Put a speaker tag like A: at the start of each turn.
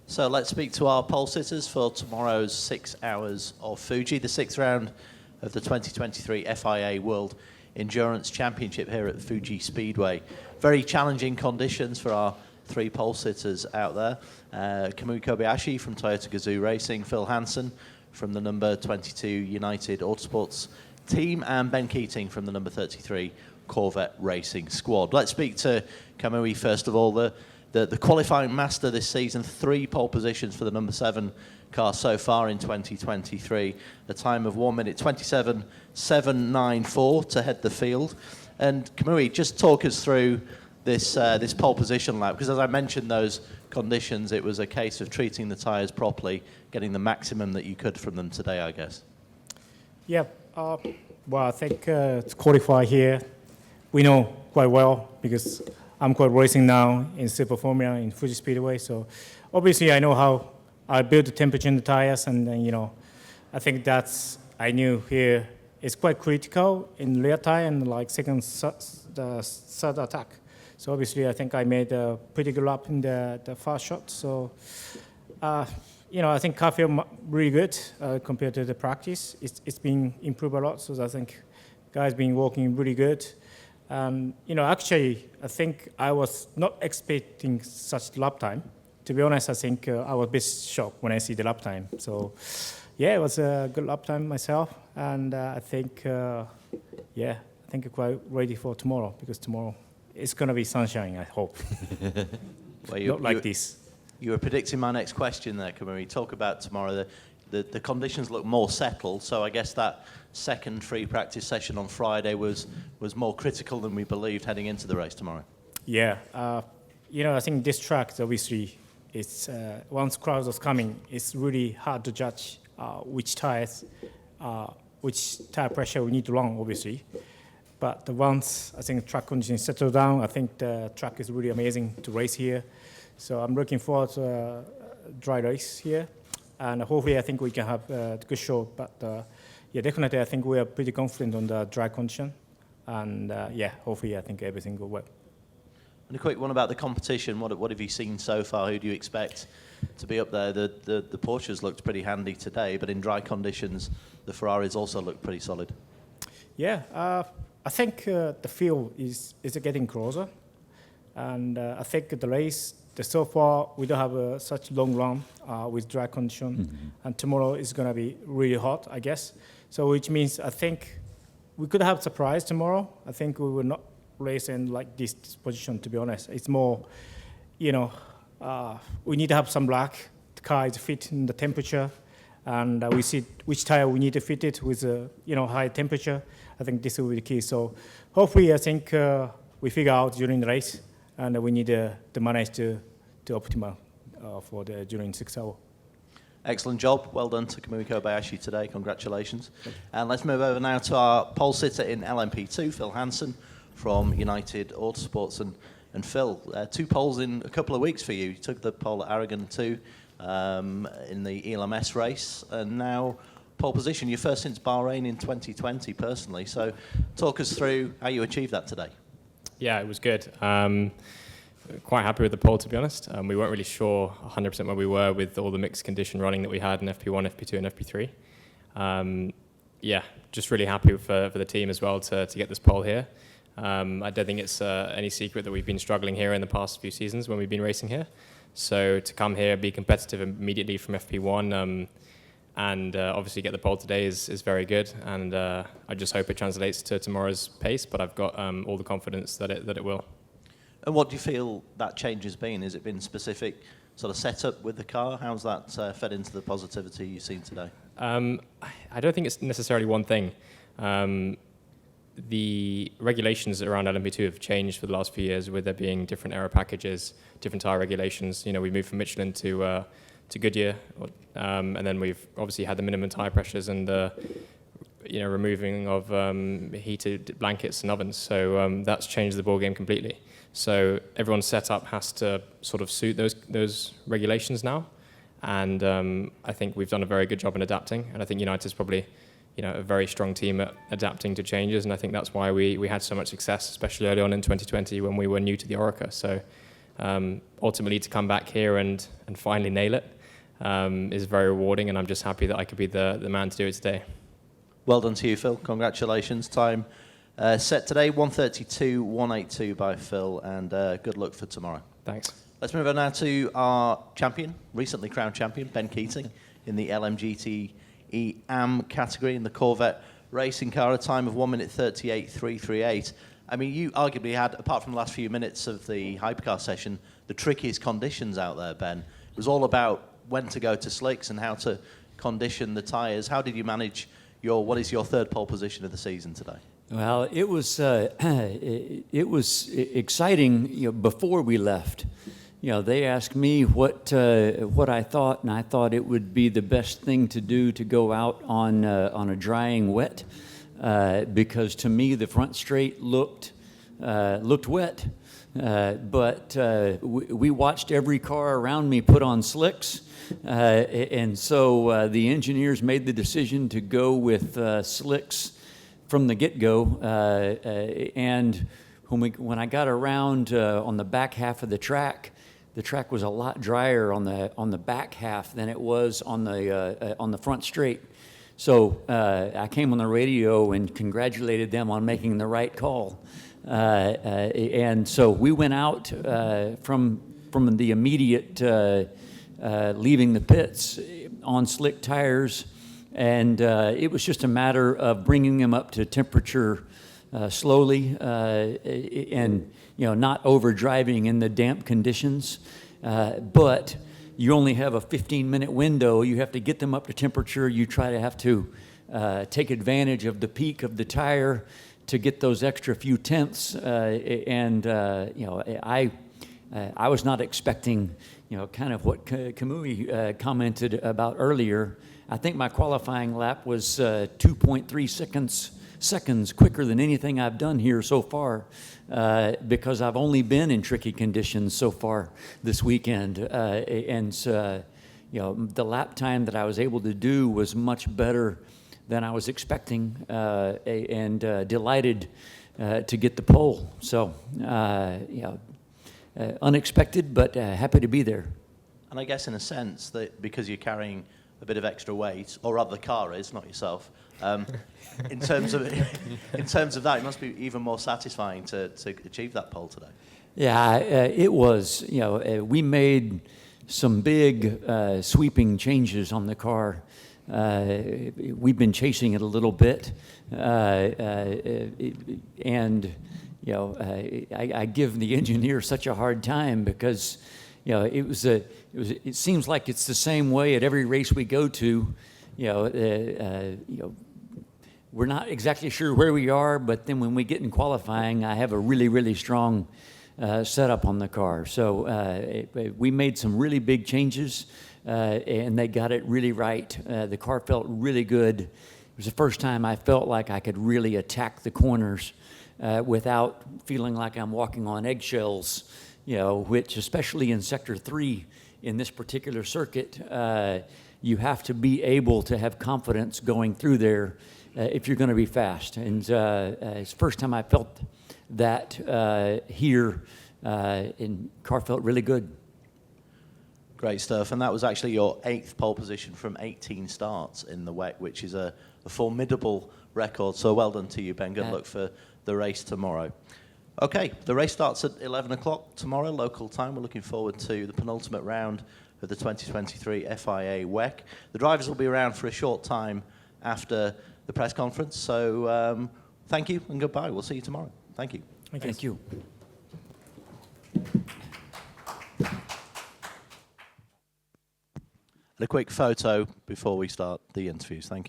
A: So let's speak to our pole sitters for tomorrow's 6 Hours of Fuji, the sixth round of the 2023 FIA World Endurance Championship here at Fuji Speedway. Very challenging conditions for our three pole sitters out there. Kamui Kobayashi from Toyota Gazoo Racing, Phil Hansen from the number 22 United Autosports team, and Ben Keating from the number 33 Corvette Racing squad. Let's speak to Kamui first of all. The qualifying master this season, 3 pole positions for the number 7 car so far in 2023. A time of 1 minute 27.794 to head the field. And Kamui, just talk us through this pole position lap, because as I mentioned, those conditions, it was a case of treating the tyres properly, getting the maximum that you could from them today, I guess.
B: Yeah, well, I think to qualify here, we know quite well because I'm quite racing now in Super Formula in Fuji Speedway. So obviously I know how I build the temperature in the tires, and then, I think I knew here it's quite critical in rear tire and like second, third attack. So obviously I think I made a pretty good lap in the first shot. So, I think car feel really good compared to the practice. It's been improved a lot. So I think guys been working really good. Actually, I think I was not expecting such lap time. To be honest, I think I was a bit shocked when I see the lap time. So, yeah, it was a good lap time myself, and I think, I'm quite ready for tomorrow, because tomorrow it's going to be sunshine, I hope.
A: Well,
B: not like this.
A: You were predicting my next question there, Kamui. Talk about tomorrow. The conditions look more settled, so I guess that second free practice session on Friday was more critical than we believed heading into the race tomorrow. Yeah,
B: I think this track, obviously, it's once crowds was coming, it's really hard to judge which tire pressure we need to run, obviously. But once I think track conditions settle down, I think the track is really amazing to race here. So I'm looking forward to a dry race here. And hopefully, I think we can have a good show. But definitely, I think we are pretty confident on the dry condition. And hopefully, I think everything will work.
A: And a quick one about the competition. What have you seen so far? Who do you expect to be up there? The Porsches looked pretty handy today, but in dry conditions, the Ferraris also looked pretty solid.
B: Yeah, I think the field is getting closer. And I think the race, so far, we don't have such long run with dry condition. Mm-hmm. And tomorrow is going to be really hot, I guess. So which means I think we could have surprise tomorrow. I think we will not race in like this position, to be honest. It's more, we need to have some luck. The car is fit in the temperature. And we see which tire we need to fit it with high temperature. I think this will be the key. So hopefully, I think we figure out during the race. And we need to manage to optimal during 6 hours.
A: Excellent job. Well done to Kamui Kobayashi today. Congratulations. And let's move over now to our pole sitter in LMP2, Phil Hansen from United Autosports. And Phil, 2 poles in a couple of weeks for you. You took the pole at Aragon 2 in the ELMS race, and now pole position. You're first since Bahrain in 2020, personally. So talk us through how you achieved that today.
C: Yeah, it was good. Quite happy with the pole, to be honest. We weren't really sure 100% where we were with all the mixed condition running that we had in FP1, FP2 and FP3. Just really happy for the team as well to get this pole here. I don't think it's any secret that we've been struggling here in the past few seasons when we've been racing here. So to come here, be competitive immediately from FP1, and obviously get the pole today is very good. And I just hope it translates to tomorrow's pace, but I've got all the confidence that it will.
A: And what do you feel that change has been? Has it been specific sort of setup with the car? How's that fed into the positivity you've seen today?
C: I don't think it's necessarily one thing. The regulations around LMP2 have changed for the last few years, with there being different aero packages, different tyre regulations. We moved from Michelin to Goodyear, and then we've obviously had the minimum tyre pressures and the removing of heated blankets and ovens. So that's changed the ball game completely. So everyone's setup has to sort of suit those regulations now, and I think we've done a very good job in adapting. And I think United's probably a very strong team at adapting to changes, and I think that's why we had so much success, especially early on in 2020 when we were new to the Oreca. So Ultimately, to come back here and finally nail it is very rewarding, and I'm just happy that I could be the man to do it today.
A: Well done to you, Phil. Congratulations. Time set today, 1:32.182 by Phil, and good luck for tomorrow.
C: Thanks.
A: Let's move on now to our champion, recently crowned champion, Ben Keating, in the LMGTE Am category in the Corvette racing car, a time of 1:38.338. I mean, you arguably had, apart from the last few minutes of the Hypercar session, the trickiest conditions out there, Ben. It was all about when to go to slicks and how to condition the tyres. How did you manage what is your third pole position of the season today?
D: Well, it was exciting. Before we left, they asked me what I thought, and I thought it would be the best thing to do to go out on a drying wet, because to me the front straight looked wet. But we watched every car around me put on slicks, and so the engineers made the decision to go with slicks from the get-go. And when I got around on the back half of the track was a lot drier on the back half than it was on the front straight. So I came on the radio and congratulated them on making the right call. And so we went out from the immediate leaving the pits on slick tires, and it was just a matter of bringing them up to temperature slowly, and not over driving in the damp conditions. But you only have a 15-minute window. You have to get them up to temperature. You have to take advantage of the peak of the tire to get those extra few tenths. I was not expecting, kind of what Kamui commented about earlier. I think my qualifying lap was 2.3 seconds quicker than anything I've done here so far, because I've only been in tricky conditions so far this weekend. The lap time that I was able to do was much better than I was expecting, and delighted to get the pole. So, unexpected, but happy to be there.
A: And I guess in a sense that because you're carrying a bit of extra weight, or rather the car is, not yourself, in terms of that, it must be even more satisfying to achieve that pole today.
D: Yeah, it was. We made some big sweeping changes on the car. We've been chasing it a little bit, and I give the engineer such a hard time because it seems like it's the same way at every race we go to. We're not exactly sure where we are, but then when we get in qualifying, I have a really, really strong setup on the car. So we made some really big changes, and they got it really right. The car felt really good. It was the first time I felt like I could really attack the corners without feeling like I'm walking on eggshells, which especially in Sector 3 in this particular circuit, you have to be able to have confidence going through there if you're going to be fast. And it's the first time I felt that here, and car felt really good.
A: Great stuff. And that was actually your 8th pole position from 18 starts in the WEC, which is a formidable record. So well done to you, Ben. Good luck for the race tomorrow. Okay, the race starts at 11 o'clock tomorrow, local time. We're looking forward to the penultimate round of the 2023 FIA WEC. The drivers will be around for a short time after the press conference. So thank you and goodbye. We'll see you tomorrow. Thank you.
D: Thank you.
A: And a quick photo before we start the interviews. Thank you.